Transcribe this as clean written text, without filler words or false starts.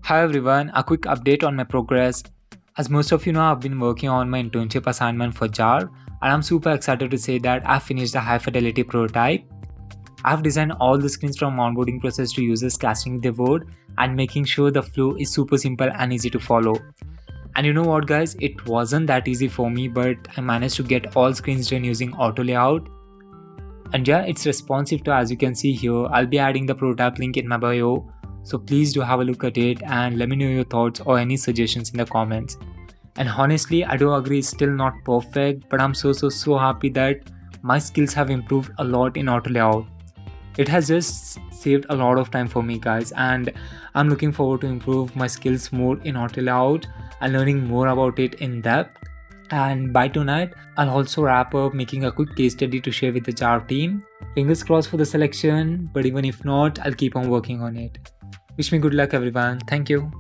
Hi everyone, a quick update on my progress. As most of you know, I've been working on my internship assignment for JAR, and I'm super excited to say that I've finished the high fidelity prototype. I've designed all the screens from onboarding process to users casting their vote and making sure the flow is super simple and easy to follow. And you know what guys, it wasn't that easy for me, but I managed to get all screens done using auto layout. And yeah, it's responsive to, as you can see here. I'll be adding the prototype link in my bio, so please do have a look at it and let me know your thoughts or any suggestions in the comments. And honestly, I do agree it's still not perfect, but I'm so happy that my skills have improved a lot in auto layout. It has just saved a lot of time for me guys, and I'm looking forward to improve my skills more in auto layout and learning more about it in depth. And by tonight, I'll also wrap up making a quick case study to share with the JAR team. Fingers crossed for the selection, but even if not, I'll keep on working on it. Wish me good luck everyone. Thank you.